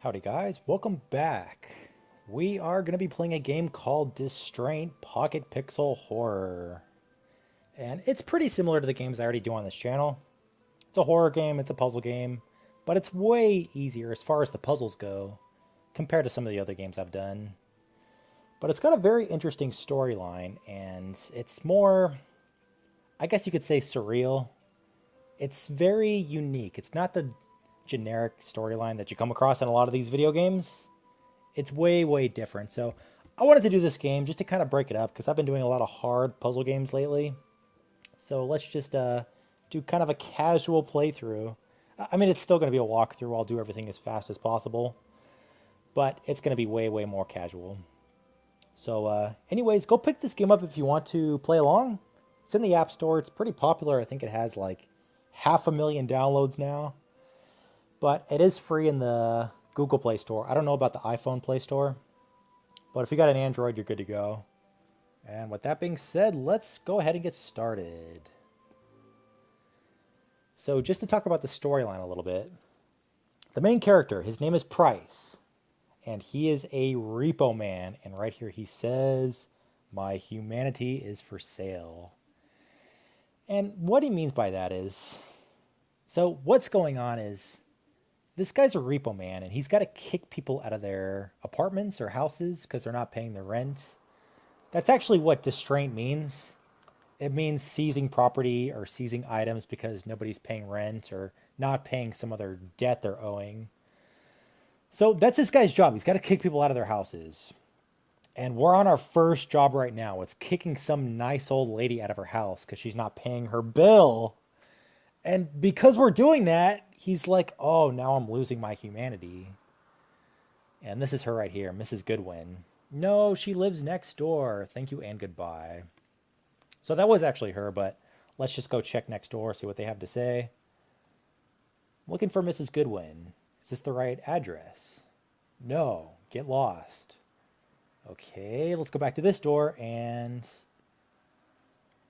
Howdy guys, welcome back. We are going to be playing a game called Distraint Pocket Pixel Horror. And it's pretty similar to the games I already do on this channel. It's a horror game, it's a puzzle game, but it's way easier as far as the puzzles go compared to some of the other games I've done. But it's got a very interesting storyline and it's more, I guess you could say, surreal. It's very unique. It's not the generic storyline that you come across in a lot of these video games. It's way, way different. So I wanted to do this game just to kind of break it up because I've been doing a lot of hard puzzle games lately. So let's just do kind of a casual playthrough. I mean, it's still going to be a walkthrough. I'll do everything as fast as possible, but it's going to be way, way more casual. So anyways, go pick this game up if you want to play along. It's in the App Store. It's pretty popular. I think it has like 500,000 downloads now. But it is free in the Google Play Store. I don't know about the iPhone Play Store, but if you got an Android, you're good to go. And with that being said, let's go ahead and get started. So just to talk about the storyline a little bit, the main character, his name is Price, and he is a repo man. And right here he says, "My humanity is for sale." And what he means by that is, so what's going on is, this guy's a repo man and he's got to kick people out of their apartments or houses because they're not paying their rent. That's actually what distraint means. It means seizing property or seizing items because nobody's paying rent or not paying some other debt they're owing. So that's this guy's job. He's got to kick people out of their houses. And we're on our first job right now. It's kicking some nice old lady out of her house because she's not paying her bill. And because we're doing that, he's like, "Oh, now I'm losing my humanity." And this is her right here, Mrs. Goodwin. "No, she lives next door. Thank you and goodbye." So that was actually her, but let's just go check next door, see what they have to say. "Looking for Mrs. Goodwin. Is this the right address?" "No, get lost." Okay, let's go back to this door and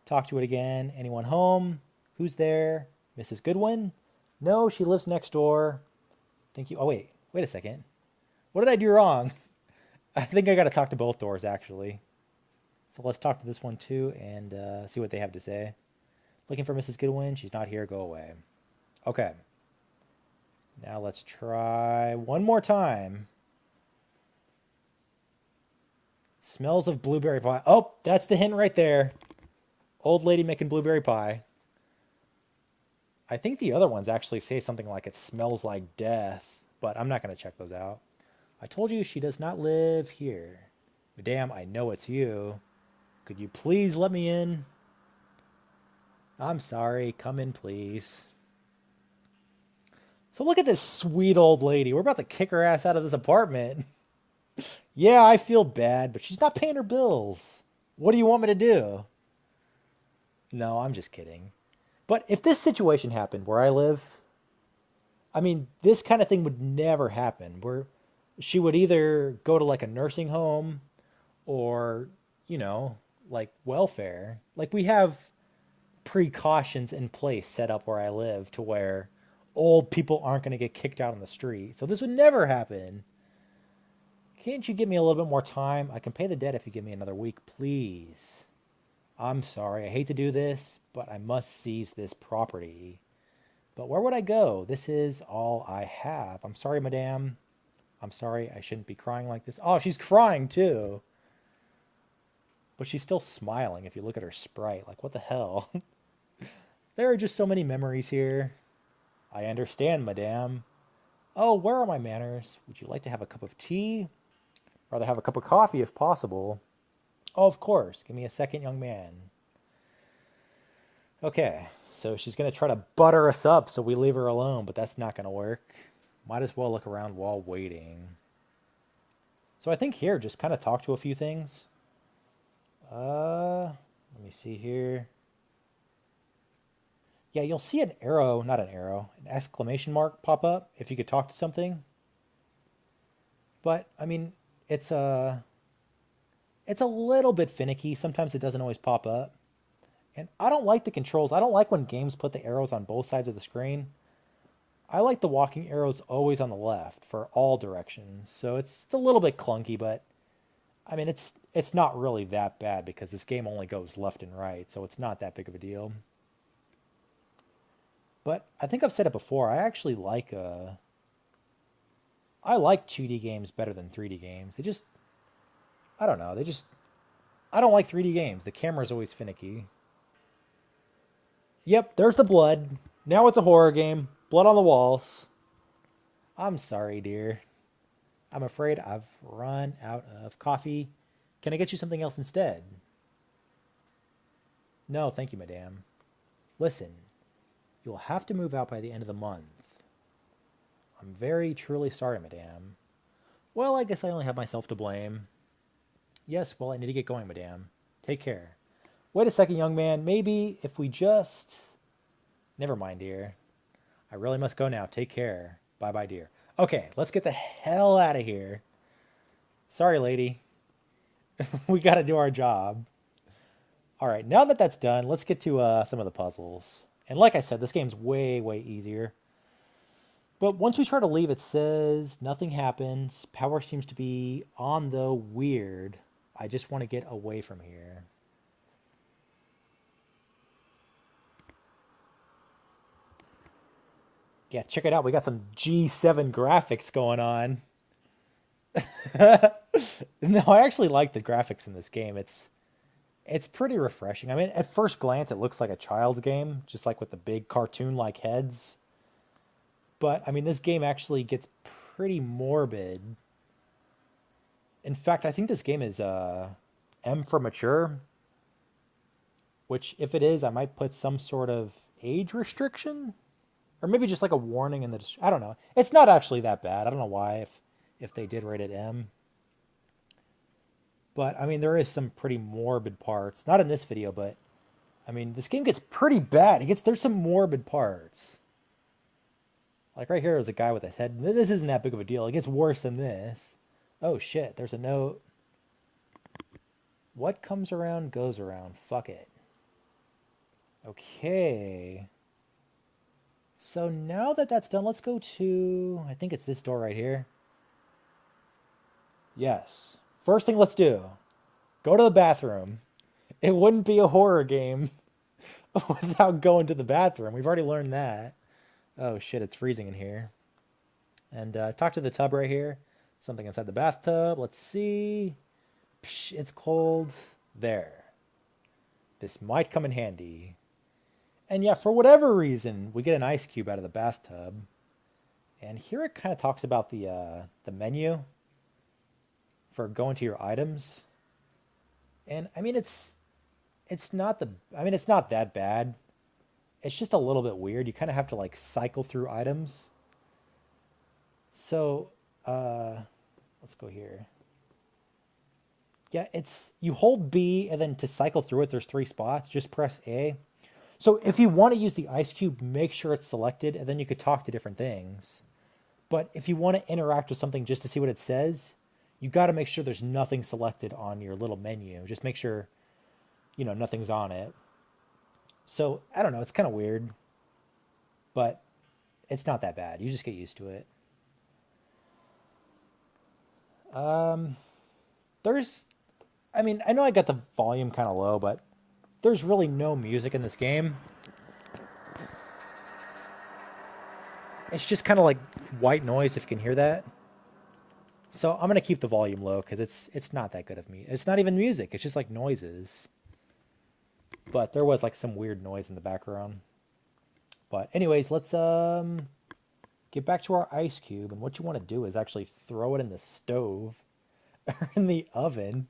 talk to it again. "Anyone home? Who's there? Mrs. Goodwin?" "No, she lives next door. Thank you." Oh, wait a second. What did I do wrong? I think I got to talk to both doors, actually. So let's talk to this one, too, and see what they have to say. "Looking for Mrs. Goodwin. She's not here. Go away." Okay. Now let's try one more time. "Smells of blueberry pie." Oh, that's the hint right there. Old lady making blueberry pie. I think the other ones actually say something like "it smells like death," but I'm not going to check those out. "I told you she does not live here." "Madame, I know it's you. Could you please let me in?" "I'm sorry. Come in, please." So look at this sweet old lady. We're about to kick her ass out of this apartment. Yeah, I feel bad, but she's not paying her bills. What do you want me to do? No, I'm just kidding. But if this situation happened where I live, I mean, this kind of thing would never happen. Where she would either go to like a nursing home or, you know, like welfare. Like we have precautions in place set up where I live to where old people aren't going to get kicked out on the street. So this would never happen. Can't you give me a little bit more time? I can pay the debt if you give me another week, please. I'm sorry. I hate to do this, but I must seize this property. But where would I go? This is all I have. I'm sorry, madame. I'm sorry. I shouldn't be crying like this. Oh, she's crying too. But she's still smiling if you look at her sprite. Like, what the hell? There are just so many memories here. I understand, madame. Oh, where are my manners? Would you like to have a cup of tea? Rather have a cup of coffee if possible. Oh, of course. Give me a second, young man. Okay, so she's going to try to butter us up so we leave her alone, but that's not going to work. Might as well look around while waiting. So I think here, just kind of talk to a few things. Let me see here. Yeah, you'll see an arrow, not an arrow, an exclamation mark pop up if you could talk to something. But I mean, it's a it's a little bit finicky. Sometimes it doesn't always pop up. And I don't like the controls. I don't like when games put the arrows on both sides of the screen. I like the walking arrows always on the left for all directions, so it's a little bit clunky, but I mean it's not really that bad because this game only goes left and right, so it's not that big of a deal. But I think I've said it before, I like 2D games better than 3D games. I don't know, I don't like 3D games. The camera's always finicky. Yep, there's the blood. Now it's a horror game. Blood on the walls. I'm sorry, dear. I'm afraid I've run out of coffee. Can I get you something else instead? No, thank you, madame. Listen, you'll have to move out by the end of the month. I'm very truly sorry, madame. Well, I guess I only have myself to blame. Yes, well, I need to get going, madame. Take care. Wait a second, young man. Maybe if we just... Never mind, dear. I really must go now. Take care. Bye-bye, dear. Okay, let's get the hell out of here. Sorry, lady. We got to do our job. All right, now that that's done, let's get to some of the puzzles. And like I said, this game's way, way easier. But once we try to leave, it says nothing happens. Power seems to be on the weird. I just want to get away from here. Yeah, check it out. We got some G7 graphics going on. No, I actually like the graphics in this game. It's pretty refreshing. I mean, at first glance, it looks like a child's game, just like with the big cartoon-like heads. But I mean, this game actually gets pretty morbid. In fact, I think this game is M for mature, which if it is, I might put some sort of age restriction, or maybe just like a warning in the. I don't know. It's not actually that bad. I don't know why if they did rate it M. But I mean, there is some pretty morbid parts. Not in this video, but I mean, this game gets pretty bad. There's some morbid parts. Like right here is a guy with his head. This isn't that big of a deal. It gets worse than this. Oh shit, there's a note. What comes around goes around. Fuck it. Okay. So now that that's done, let's go to, I think it's this door right here. Yes. First thing let's do, go to the bathroom. It wouldn't be a horror game without going to the bathroom. We've already learned that. Oh shit, it's freezing in here. And talk to the tub right here. Something inside the bathtub. Let's see. Psh, it's cold. There. This might come in handy. And yeah, for whatever reason, we get an ice cube out of the bathtub. And here it kind of talks about the menu for going to your items. And I mean, it's not it's not that bad. It's just a little bit weird. You kind of have to like cycle through items. So, let's go here. Yeah, you hold B and then to cycle through it, there's 3 spots. Just press A. So if you want to use the ice cube, make sure it's selected and then you could talk to different things. But if you want to interact with something just to see what it says, you got to make sure there's nothing selected on your little menu. Just make sure, nothing's on it. So, I don't know, it's kind of weird, but it's not that bad. You just get used to it. I know I got the volume kind of low, but there's really no music in this game. It's just kind of like white noise, if you can hear that. So I'm going to keep the volume low because it's not that good of me. It's not even music. It's just like noises. But there was like some weird noise in the background. But anyways, let's get back to our ice cube. And what you want to do is actually throw it in the stove or in the oven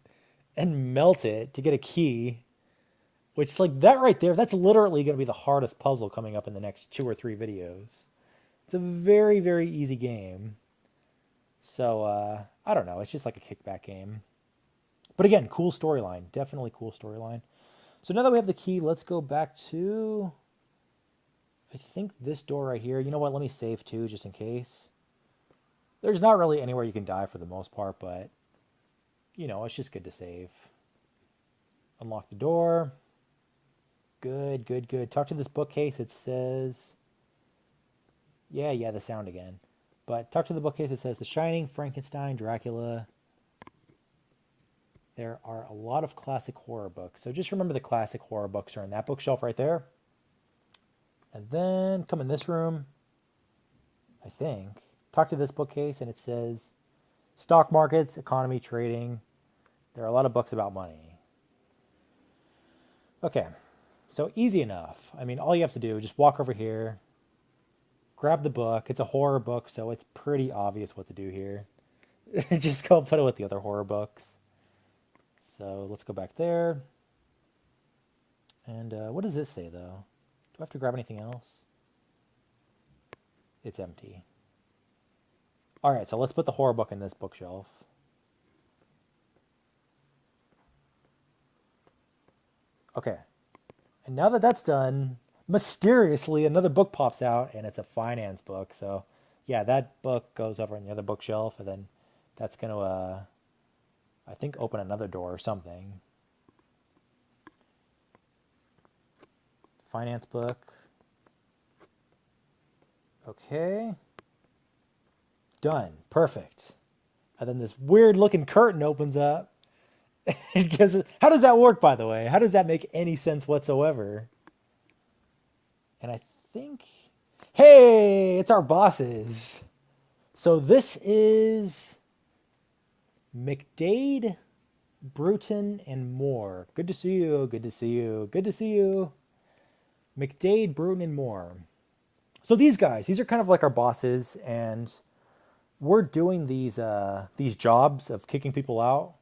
and melt it to get a key. Which, like, that right there, that's literally going to be the hardest puzzle coming up in the next 2 or 3 videos. It's a very, very easy game. So, I don't know. It's just like a kickback game. But again, cool storyline. Definitely cool storyline. So now that we have the key, let's go back to, I think, this door right here. You know what? Let me save too, just in case. There's not really anywhere you can die for the most part, but, it's just good to save. Unlock the door. Good, good, good. Talk to this bookcase. It says, Yeah, the sound again. But talk to the bookcase. It says The Shining, Frankenstein, Dracula. There are a lot of classic horror books. So just remember the classic horror books are in that bookshelf right there. And then come in this room, I think. Talk to this bookcase, and it says Stock Markets, Economy, Trading. There are a lot of books about money. Okay, so easy enough. I mean, all you have to do is just walk over here, grab the book. It's a horror book, so it's pretty obvious what to do here. Just go put it with the other horror books. So let's go back there. And what does this say, though? Do I have to grab anything else? It's empty. All right, so let's put the horror book in this bookshelf. Okay. And now that that's done, mysteriously another book pops out, and it's a finance book. So yeah, that book goes over in the other bookshelf, and then that's going to, I think, open another door or something. Finance book. Okay. Done. Perfect. And then this weird looking curtain opens up. It gives it, how does that work, by the way? How does that make any sense whatsoever? And I think, hey, it's our bosses. So this is McDade, Bruton, and Moore. Good to see you. Good to see you. Good to see you. McDade, Bruton, and Moore. So these guys, these are kind of like our bosses, and we're doing these jobs of kicking people out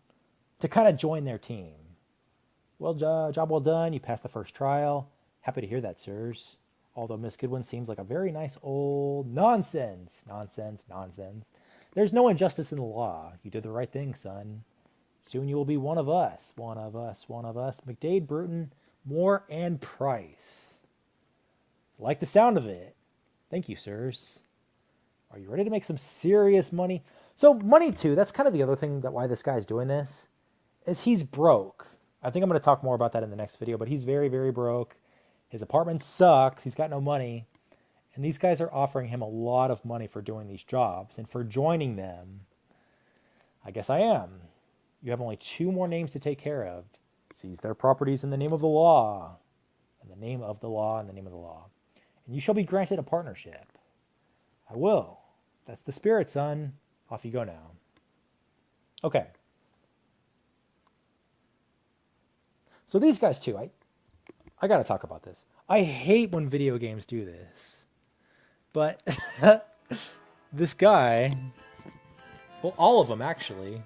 to kind of join their team. Well, job well done. You passed the first trial. Happy to hear that, sirs. Although Miss Goodwin seems like a very nice old nonsense. There's no injustice in the law. You did the right thing, son. Soon you will be one of us. One of us. McDade, Bruton, Moore, and Price. Like the sound of it. Thank you, sirs. Are you ready to make some serious money? So money too, that's kind of the other thing that why this guy's doing this, is he's broke. I think I'm going to talk more about that in the next video, but he's very, very broke. His apartment sucks. He's got no money. And these guys are offering him a lot of money for doing these jobs and for joining them. I guess I am. You have only 2 more names to take care of. Seize their properties in the name of the law. In the name of the law, in the name of the law. And you shall be granted a partnership. I will. That's the spirit, son. Off you go now. Okay. So these guys too, I got to talk about this. I hate when video games do this. But this guy, well, all of them actually,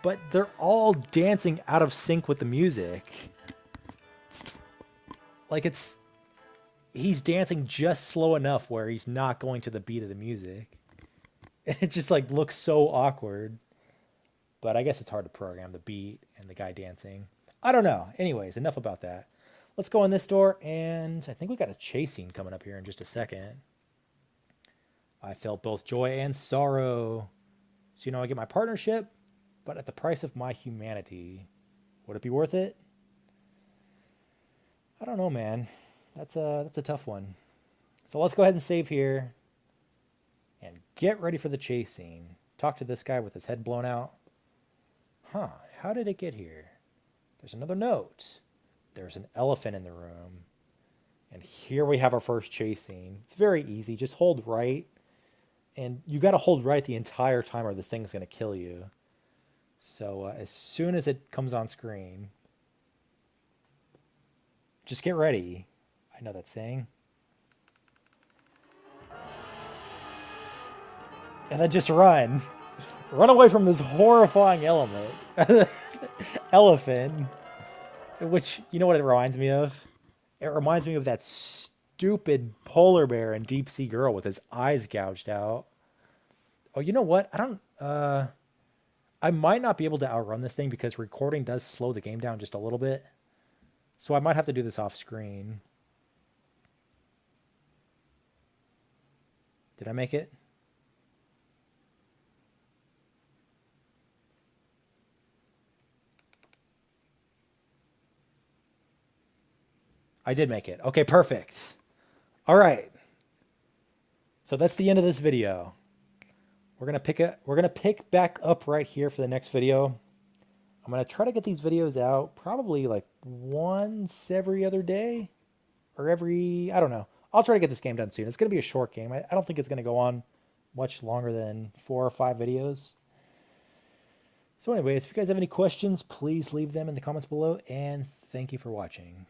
but they're all dancing out of sync with the music. Like he's dancing just slow enough where he's not going to the beat of the music. It just like looks so awkward. But I guess it's hard to program the beat and the guy dancing. I don't know. Anyways, enough about that. Let's go in this door, and I think we got a chase scene coming up here in just a second. I felt both joy and sorrow. So, I get my partnership, but at the price of my humanity. Would it be worth it? I don't know, man. That's a tough one. So let's go ahead and save here and get ready for the chase scene. Talk to this guy with his head blown out. Huh, how did it get here? There's another note. There's an elephant in the room. And here we have our first chase scene. It's very easy. Just hold right. And you got to hold right the entire time or this thing's going to kill you. So as soon as it comes on screen, just get ready. I know that saying. And then just run. Run away from this horrifying elephant. Which, you know what it reminds me of? It reminds me of that stupid polar bear in Deep Sea Girl with his eyes gouged out. Oh, you know what? I might not be able to outrun this thing because recording does slow the game down just a little bit. So I might have to do this off screen. Did I make it? I did make it. Okay, perfect. All right. So that's the end of this video. We're gonna pick back up right here for the next video. I'm gonna try to get these videos out probably like once every other day or I don't know. I'll try to get this game done soon. It's gonna be a short game. I don't think it's gonna go on much longer than 4 or 5 videos. So anyways, if you guys have any questions, please leave them in the comments below, and thank you for watching.